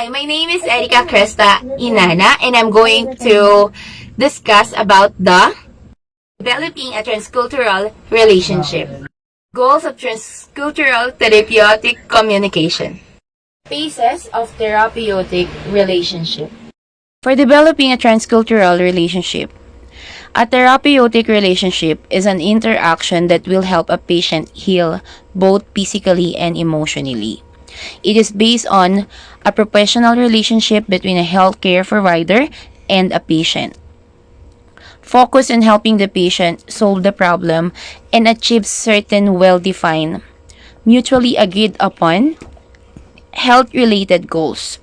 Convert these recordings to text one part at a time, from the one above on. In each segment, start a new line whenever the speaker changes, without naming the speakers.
Hi, my name is Erika Cresta Inana, and I'm going to discuss about the developing a transcultural relationship. Goals of transcultural therapeutic communication. Phases of therapeutic relationship. For developing a transcultural relationship, a therapeutic relationship is an interaction that will help a patient heal both physically and emotionally. It is based on a professional relationship between a healthcare provider and a patient. Focus on helping the patient solve the problem and achieve certain well-defined, mutually agreed upon health-related goals.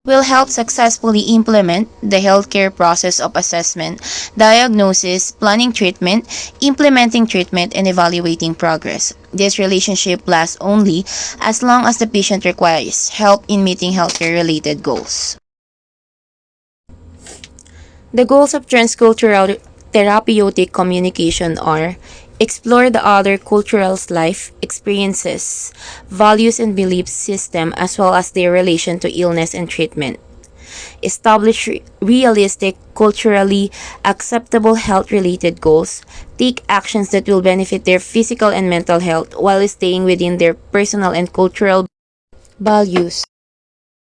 Will help successfully implement the healthcare process of assessment, diagnosis, planning treatment, implementing treatment, and evaluating progress. This relationship lasts only as long as the patient requires help in meeting healthcare-related goals. The goals of transcultural therapeutic communication are explore the other cultural's life experiences, values and belief system as well as their relation to illness and treatment. Establish realistic, culturally acceptable health-related goals. Take actions that will benefit their physical and mental health while staying within their personal and cultural values.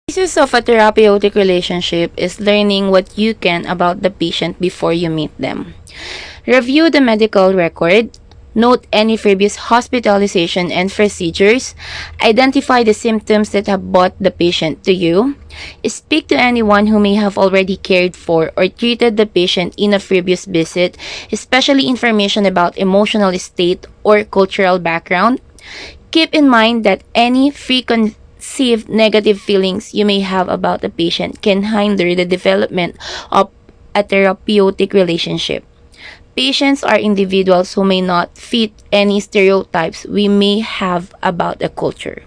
The basis of a therapeutic relationship is learning what you can about the patient before you meet them. Review the medical record. Note any previous hospitalization and procedures. Identify the symptoms that have brought the patient to you. Speak to anyone who may have already cared for or treated the patient in a previous visit, especially information about emotional state or cultural background. Keep in mind that any preconceived negative feelings you may have about the patient can hinder the development of a therapeutic relationship. Patients are individuals who may not fit any stereotypes we may have about a culture.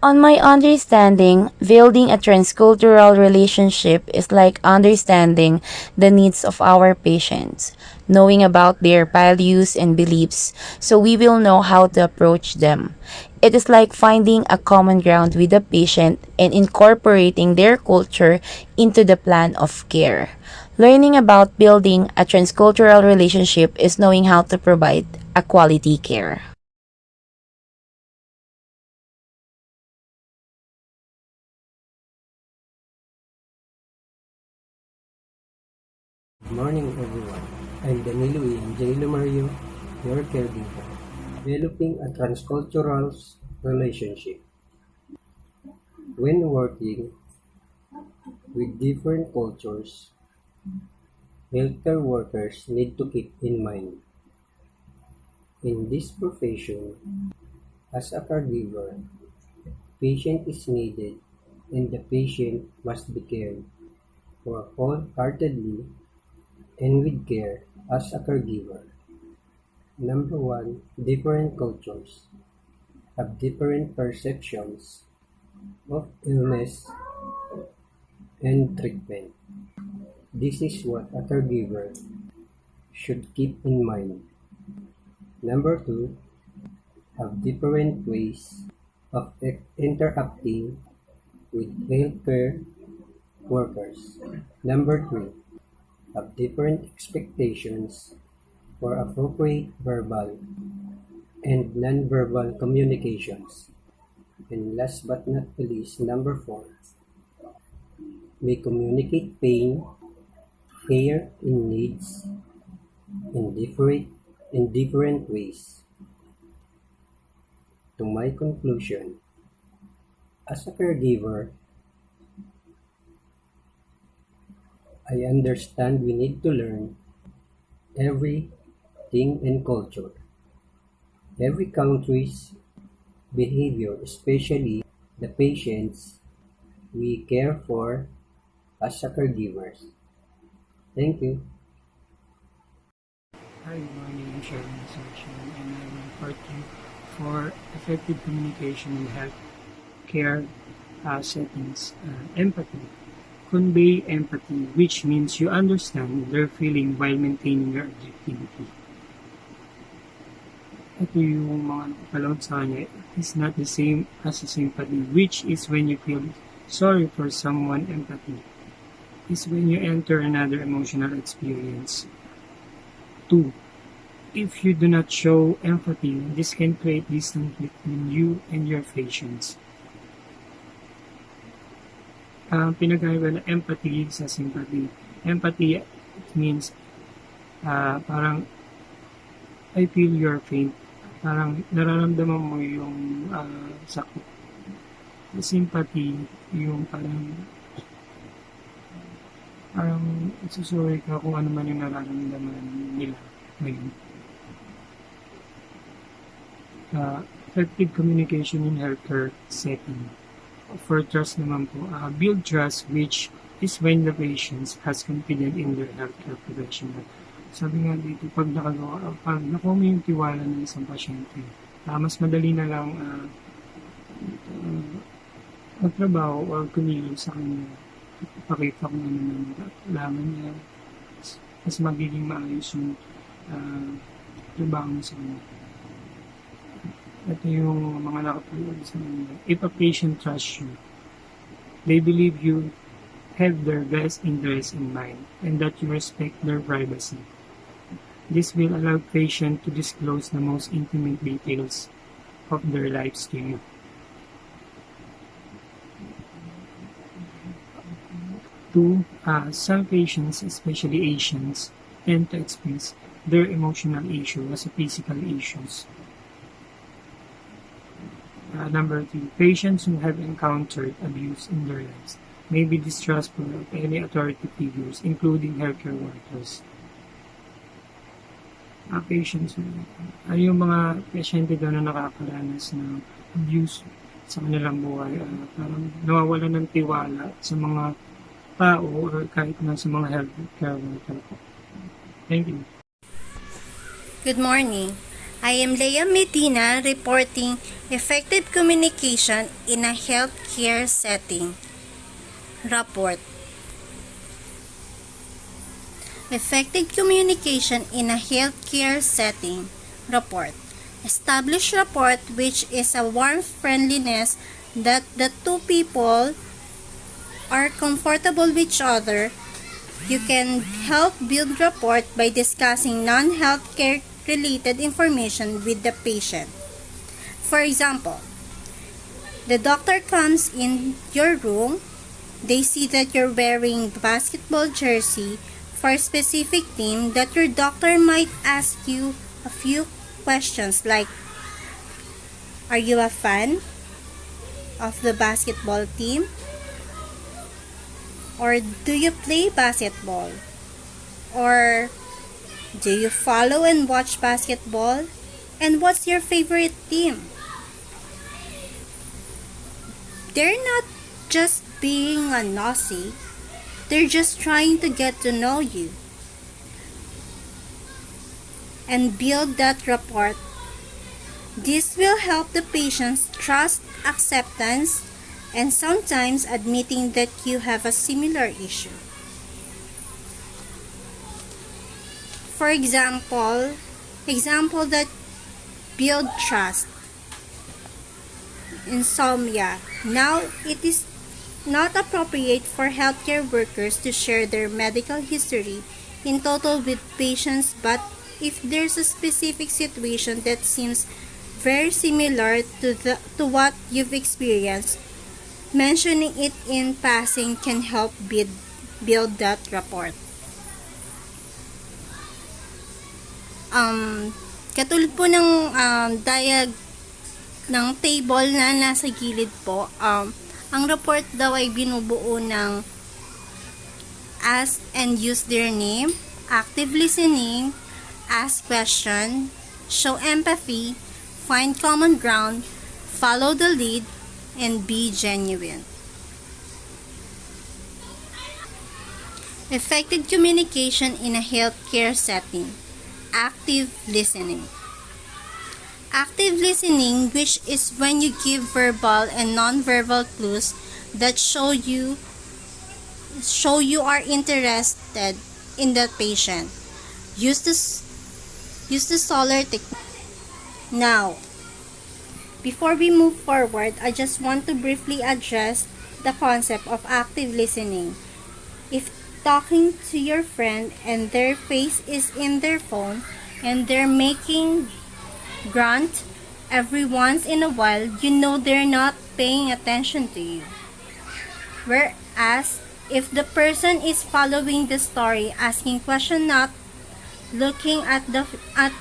On my understanding, building a transcultural relationship is like understanding the needs of our patients, knowing about their values and beliefs so we will know how to approach them. It is like finding a common ground with the patient and incorporating their culture into the plan of care. Learning about building a transcultural relationship is knowing how to provide a quality care.
Good morning, everyone. I'm Danilo E. Angelo Mario, your caregiver. Developing a transcultural relationship. When working with different cultures, healthcare workers need to keep in mind. In this profession, as a caregiver, patient is needed and the patient must be cared for wholeheartedly and with care as a caregiver. Number one, different cultures have different perceptions of illness and treatment. This is what a caregiver should keep in mind. Number two, have different ways of interacting with healthcare workers. Number three, have different expectations for appropriate verbal and non-verbal communications. And last but not least, number four, may communicate pain, care, and needs in different ways. To my conclusion, as a caregiver, I understand we need to learn everything in culture, every country's behavior, especially the patients we care for as a caregivers. Thank you.
Hi, my name is Sherman Assumption, and I will report you for effective communication in healthcare settings. Empathy. Convey empathy, which means you understand their feeling while maintaining your objectivity. ito yung mga nakapaloob sa kanya, is not the same as a sympathy, which is when you feel sorry for someone. Empathy is when you enter another emotional experience. 2. If you do not show empathy, this can create distance between you and your patients. Pinagkaiba na empathy sa sympathy. Empathy means parang I feel your pain. Parang nararamdaman mo yung sakit. Sympathy, yung parang isusuray ka kung ano man yung nararamdaman nila ngayon. Effective communication in healthcare setting. For trust naman po, build trust, which is when the patient has confidence in their healthcare professional. Sabi nga dito, pag nakuha mo yung tiwala ng isang pasyente, mas madali na lang magtrabaho o kumilos sa kanya. Ipakita kung ano naman kailangan niya. Mas magiging maayos yung trabaho mo sa kanya. Ito yung mga nakapulog sa kanya. If a patient trusts you, they believe you have their best interest in mind and that you respect their privacy. This will allow patient to disclose the most intimate details of their lives to you. 2. Some patients, especially Asians, tend to express their emotional issue as a physical issues. Number 3. Patients who have encountered abuse in their lives may be distrustful of any authority figures, including healthcare workers. Patients, yung mga pasyente daw na nakakaranas ng abuse sa kanilang buhay, parang nawawala ng tiwala sa mga tao or kahit na sa mga healthcare workers. Thank you.
Good morning. I am Leah Medina reporting effective communication in a healthcare setting. Report. Effective communication in a healthcare setting. Report. Establish rapport, which is a warm friendliness that the two people are comfortable with each other. You can help build rapport by discussing non-healthcare related information with the patient. For example, the doctor comes in your room, they see that you're wearing basketball jersey for a specific team, that your doctor might ask you a few questions like, are you a fan of the basketball team? Or do you play basketball? Or do you follow and watch basketball? And what's your favorite team? They're not just being a nosy. They're just trying to get to know you and build that rapport. This will help the patients trust acceptance and sometimes admitting that you have a similar issue. For example that build trust. Insomnia. Now, it is not appropriate for healthcare workers to share their medical history in total with patients, but if there's a specific situation that seems very similar to what you've experienced, mentioning it in passing can help build that rapport. Katulad po ng ng table na nasa gilid po, ang report daw ay binubuo ng ask and use their name, active listening, ask question, show empathy, find common ground, follow the lead, and be genuine. Effective communication in a healthcare setting. Active listening. Active listening, which is when you give verbal and non-verbal clues that show you are interested in the patient. Use the Solar technique. Now, before we move forward, I just want to briefly address the concept of active listening. If talking to your friend and their face is in their phone and they're making grunt every once in a while, you know they're not paying attention to you. Whereas, if the person is following the story, asking questions, not looking at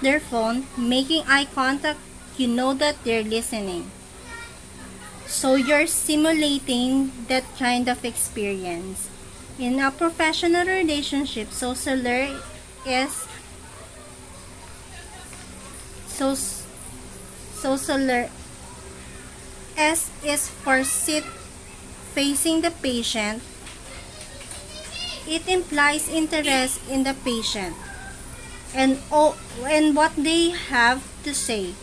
their phone, making eye contact, you know that they're listening. So you're simulating that kind of experience. In a professional relationship, is so social S is for sit facing the patient. It implies interest in the patient and what they have to say.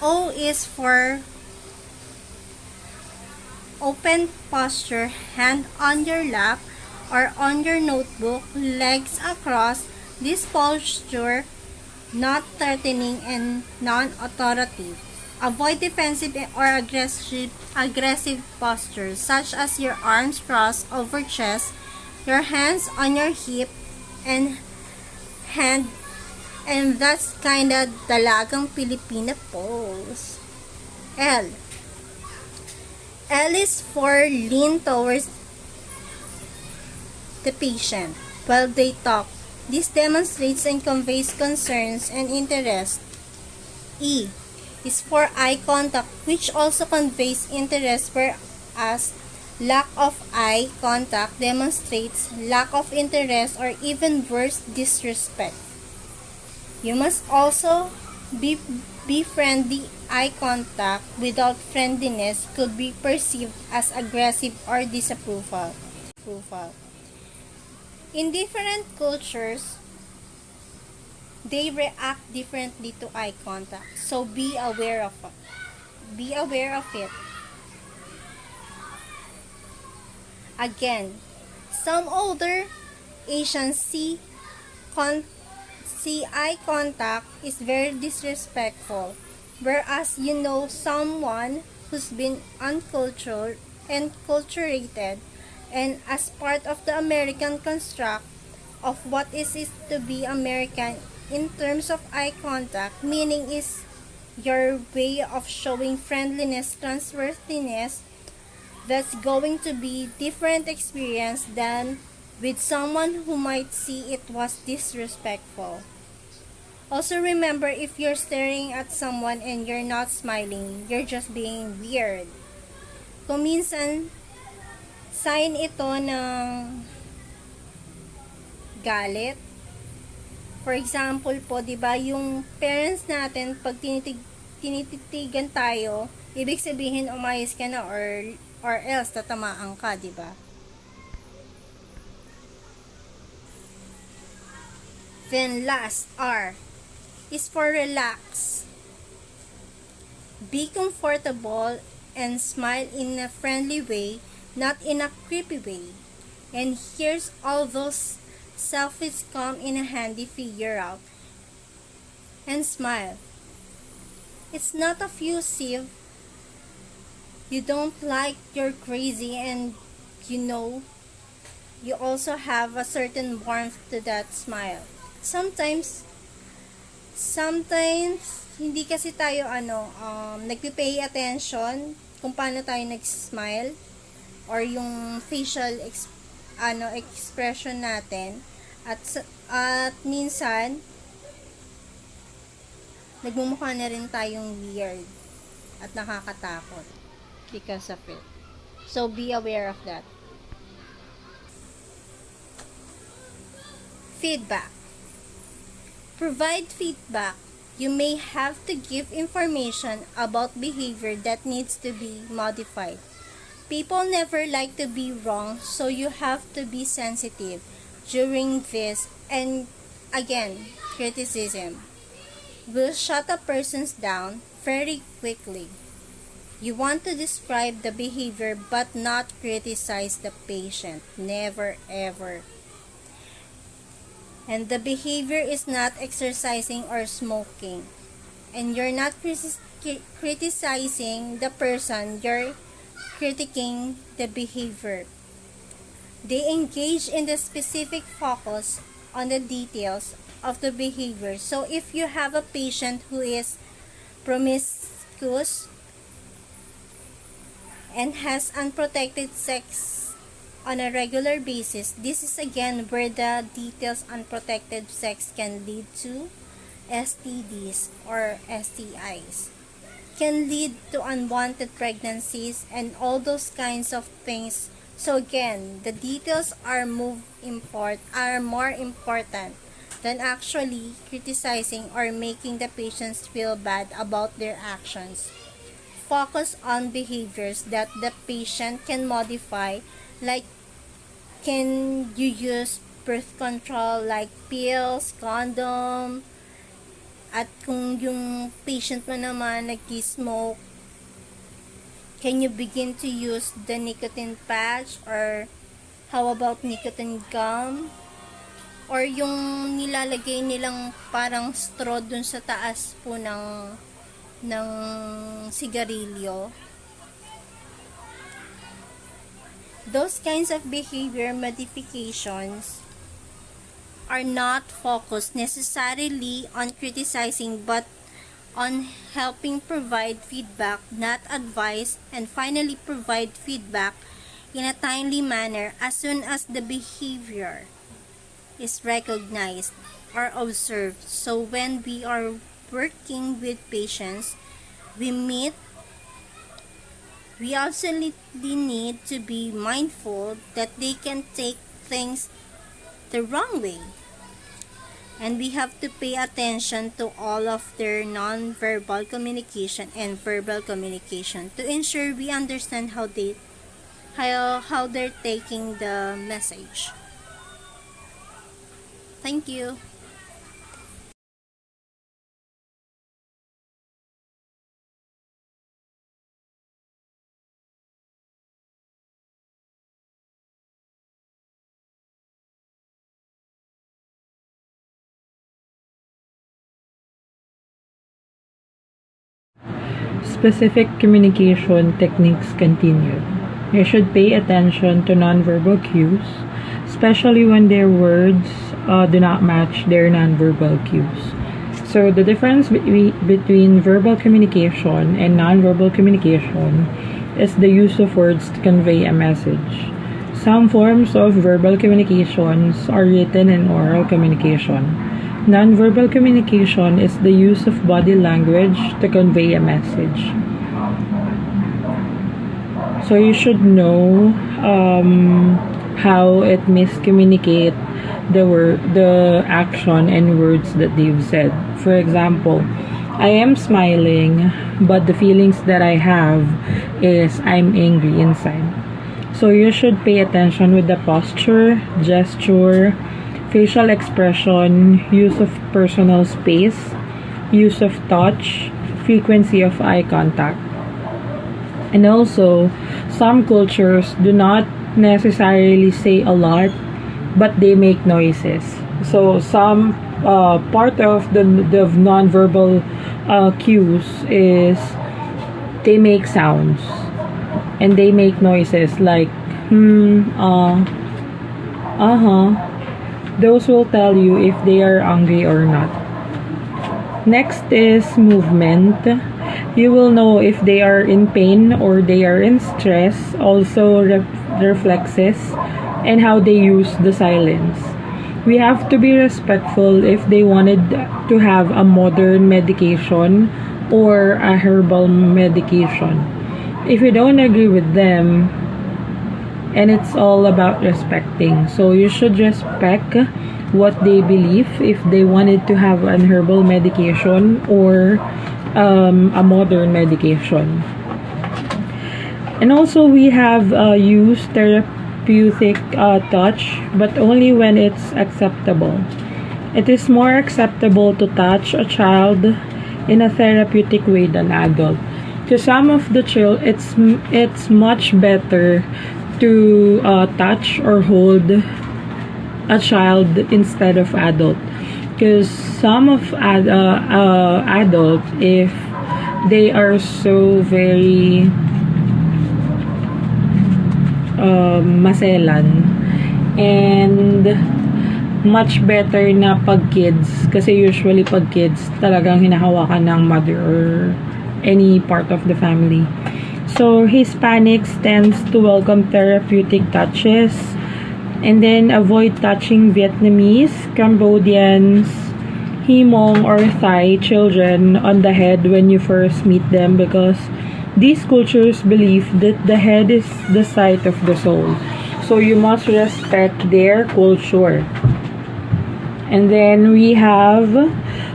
O is for open posture, hand on your lap or on your notebook, legs across. This posture not threatening and non-authoritative. Avoid defensive or aggressive postures such as your arms crossed over chest, your hands on your hip, and hand and that's kinda dalagang Pilipina pose. L. L is for lean towards the patient while they talk. This demonstrates and conveys concerns and interest. E is for eye contact, which also conveys interest, whereas lack of eye contact demonstrates lack of interest or even worse, disrespect. You must also be friendly. Eye contact without friendliness could be perceived as aggressive or disapproval. In different cultures, they react differently to eye contact. So be aware of it. Again, some older Asians see eye contact is very disrespectful, whereas someone who's been uncultured and culturated and as part of the American construct of what is it to be American in terms of eye contact, meaning is your way of showing friendliness, trustworthiness, that's going to be different experience than with someone who might see it was disrespectful. Also remember, if you're staring at someone and you're not smiling, you're just being weird. Kung minsan, sign ito ng galit. For example po, 'di ba, yung parents natin pag tinititigan tayo, ibig sabihin umayos ka na or else tatamaan ka, 'di ba? Then last, R is for relax. Be comfortable and smile in a friendly way, not in a creepy way. And here's all those selfies come in a handy figure out. And smile. It's not effusive. You don't like you're crazy and you also have a certain warmth to that smile. Sometimes hindi kasi tayo nagpe-pay attention kung paano tayo nag-smile or yung facial expression natin at minsan nagmumukha na rin tayong weird at nakakatakot because of it. So be aware of that. Feedback. Provide feedback. You may have to give information about behavior that needs to be modified. People never like to be wrong, so you have to be sensitive during this. And again, criticism will shut a person down very quickly. You want to describe the behavior but not criticize the patient. Never ever. And the behavior is not exercising or smoking. and you're not criticizing the person, you're critiquing the behavior. They engage in the specific focus on the details of the behavior. So if you have a patient who is promiscuous and has unprotected sex on a regular basis, this is again where the details unprotected sex can lead to STDs or STIs, can lead to unwanted pregnancies and all those kinds of things. So again, the details are more important than actually criticizing or making the patients feel bad about their actions. Focus on behaviors that the patient can modify, like can you use birth control like pills, condom, at kung yung patient mo naman nag-smoke, can you begin to use the nicotine patch, or how about nicotine gum, or yung nilalagay nilang parang straw dun sa taas po ng sigarilyo. Those kinds of behavior modifications are not focused necessarily on criticizing but on helping provide feedback, not advice, and finally provide feedback in a timely manner as soon as the behavior is recognized or observed. So when we are working with patients we absolutely need to be mindful that they can take things the wrong way. And we have to pay attention to all of their non-verbal communication and verbal communication to ensure we understand how they're taking the message. Thank you.
Specific communication techniques continue. You should pay attention to nonverbal cues, especially when their words do not match their nonverbal cues. So the difference between verbal communication and nonverbal communication is the use of words to convey a message. Some forms of verbal communications are written and oral communication. Nonverbal communication is the use of body language to convey a message. So you should know how it miscommunicate the action and words that they've said. For example, I am smiling, but the feelings that I have is I'm angry inside. So you should pay attention with the posture, gesture, facial expression, use of personal space, use of touch, frequency of eye contact. And also, some cultures do not necessarily say a lot, but they make noises. So some part of the nonverbal cues is they make sounds and they make noises like Those will tell you if they are angry or not. Next is movement. You will know if they are in pain or they are in stress. Also reflexes and how they use the silence. We have to be respectful if they wanted to have a modern medication or a herbal medication. If you don't agree with them, and it's all about respecting. So you should respect what they believe if they wanted to have an herbal medication or a modern medication. And also we have used therapeutic touch, but only when it's acceptable. It is more acceptable to touch a child in a therapeutic way than adult. To some of the children, it's much better to touch or hold a child instead of adult. Because some of adults, if they are so very maselan, and much better na pag kids, kasi usually pag kids talagang hinahawakan ng mother or any part of the family. So Hispanics tends to welcome therapeutic touches, and then avoid touching Vietnamese, Cambodians, Hmong or Thai children on the head when you first meet them, because these cultures believe that the head is the site of the soul. So you must respect their culture. And then we have,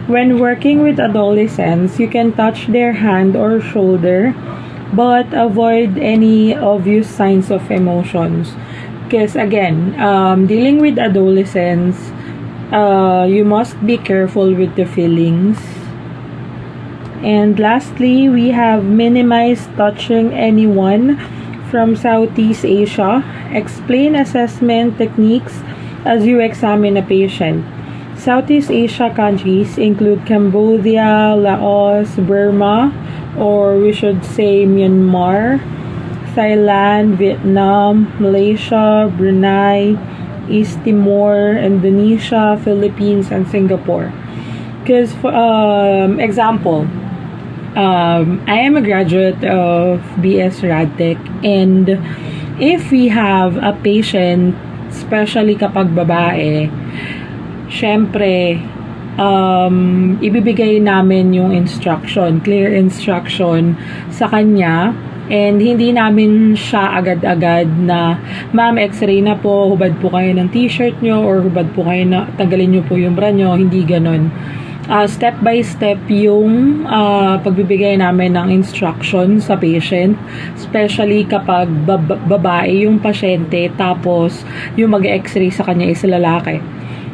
when working with adolescents, you can touch their hand or shoulder, but avoid any obvious signs of emotions. Because again, dealing with adolescents, you must be careful with the feelings. And lastly, we have minimize touching anyone from Southeast Asia. Explain assessment techniques as you examine a patient. Southeast Asia countries include Cambodia, Laos, Burma, or we should say Myanmar, Thailand, Vietnam, Malaysia, Brunei, East Timor, Indonesia, Philippines, and Singapore. Because, for example, I am a graduate of BS Radtech, and if we have a patient, especially kapag babae, syempre, ibibigay namin yung instruction, clear instruction sa kanya, and hindi namin siya agad-agad na, ma'am, x-ray na po, hubad po kayo ng t-shirt nyo, or hubad po kayo na, tanggalin nyo po yung bra nyo, hindi ganon. Step by step yung pagbibigay namin ng instruction sa patient, especially kapag babae yung pasyente, tapos yung mag-x-ray sa kanya is lalaki.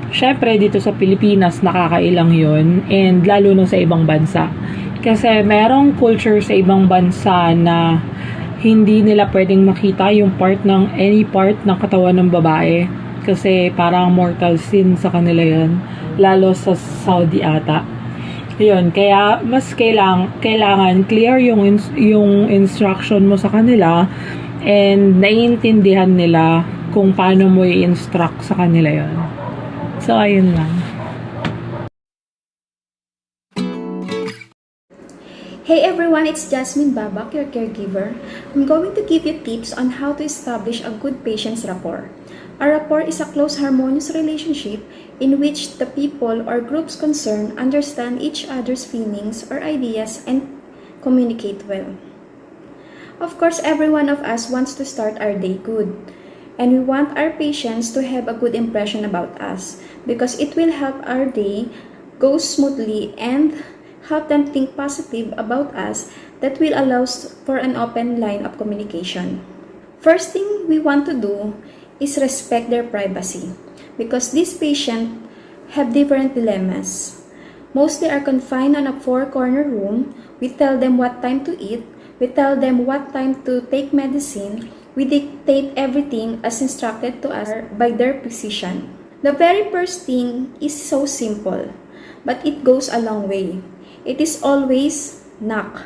Syempre, dito sa Pilipinas, nakakailang yun, and lalo na sa ibang bansa. Kasi merong culture sa ibang bansa na hindi nila pwedeng makita yung any part ng katawan ng babae. Kasi parang mortal sin sa kanila yan. Lalo sa Saudi ata. Yun, kaya mas kailangan clear yung instruction mo sa kanila, and naiintindihan nila kung paano mo i-instruct sa kanila yun. So, ayun lang.
Hey everyone, it's Jasmine Babak, your caregiver. I'm going to give you tips on how to establish a good patient's rapport. A rapport is a close, harmonious relationship in which the people or groups concerned understand each other's feelings or ideas and communicate well. Of course, every one of us wants to start our day good, and we want our patients to have a good impression about us because it will help our day go smoothly and help them think positive about us. That will allow for an open line of communication. First thing we want to do is respect their privacy because these patients have different dilemmas. Mostly are confined on a four-corner room. We tell them what time to eat. We tell them what time to take medicine. We dictate everything as instructed to us by their physician. The very first thing is so simple, but it goes a long way. It is always knock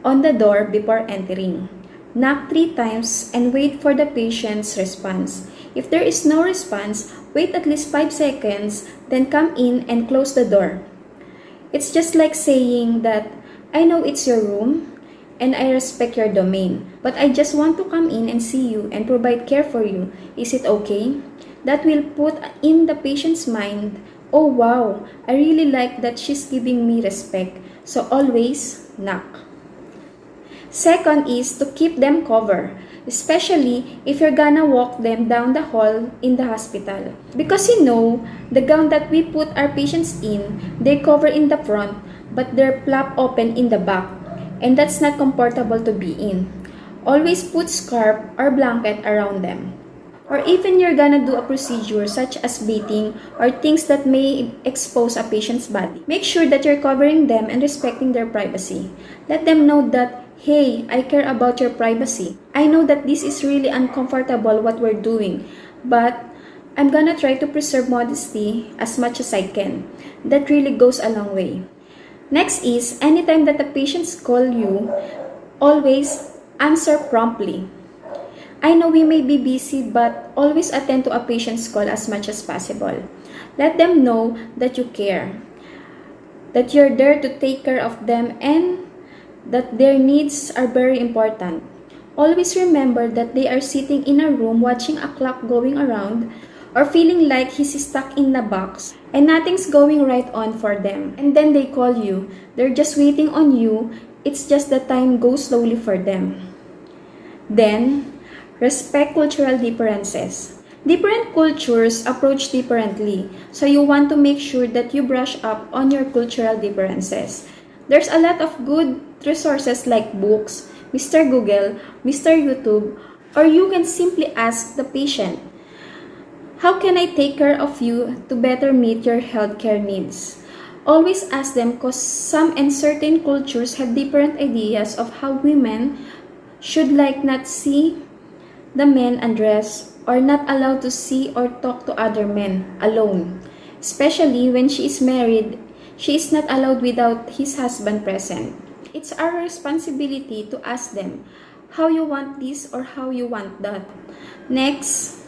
on the door before entering. Knock 3 times and wait for the patient's response. If there is no response, wait at least 5 seconds, then come in and close the door. It's just like saying that, I know it's your room and I respect your domain, but I just want to come in and see you and provide care for you. Is it okay? That will put in the patient's mind, oh wow, I really like that she's giving me respect. So always knock. Second is to keep them covered, especially if you're gonna walk them down the hall in the hospital. Because the gown that we put our patients in, they cover in the front, but they're flap open in the back, and that's not comfortable to be in. Always put scarf or blanket around them. Or even you're gonna do a procedure such as bathing or things that may expose a patient's body. Make sure that you're covering them and respecting their privacy. Let them know that, hey, I care about your privacy. I know that this is really uncomfortable what we're doing, but I'm gonna try to preserve modesty as much as I can. That really goes a long way. Next is, anytime that the patients call you, always answer promptly. I know we may be busy, but always attend to a patient's call as much as possible. Let them know that you care, that you're there to take care of them, and that their needs are very important. Always remember that they are sitting in a room watching a clock going around or feeling like he's stuck in a box and nothing's going right on for them. And then they call you. They're just waiting on you. It's just that time goes slowly for them. Then, respect cultural differences. Different cultures approach differently, so you want to make sure that you brush up on your cultural differences. There's a lot of good resources like books, Mr. Google, Mr. YouTube, or you can simply ask the patient, how can I take care of you to better meet your healthcare needs? Always ask them because some and certain cultures have different ideas of how women should not see the men undress or not allowed to see or talk to other men alone. Especially when she is married, she is not allowed without his husband present. It's our responsibility to ask them how you want this or how you want that. Next,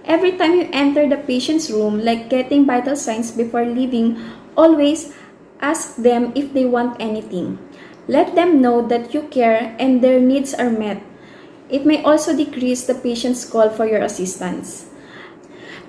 every time you enter the patient's room, like getting vital signs before leaving, always ask them if they want anything. Let them know that you care and their needs are met. It may also decrease the patient's call for your assistance.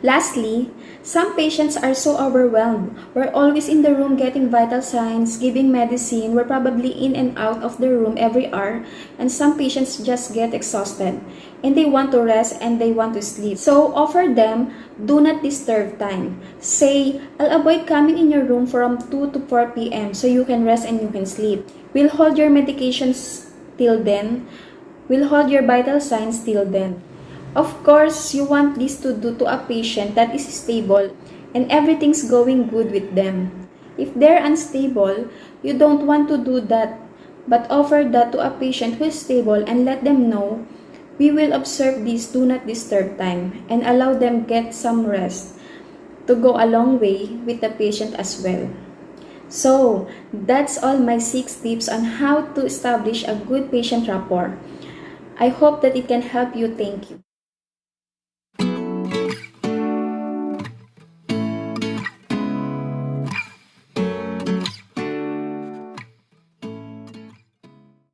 Lastly, some patients are so overwhelmed. We're always in the room getting vital signs, giving medicine. We're probably in and out of the room every hour, and some patients just get exhausted and they want to rest and they want to sleep. So offer them do not disturb time. Say, I'll avoid coming in your room from 2 to 4 p.m. so you can rest and you can sleep. We'll hold your medications till then. We'll hold your vital signs till then. Of course, you want this to do to a patient that is stable and everything's going good with them. If they're unstable, you don't want to do that, but offer that to a patient who is stable and let them know, we will observe this do not disturb time and allow them get some rest to go a long way with the patient as well. So, that's all my 6 tips on how to establish a good patient rapport. I hope that it can help you. Thank you.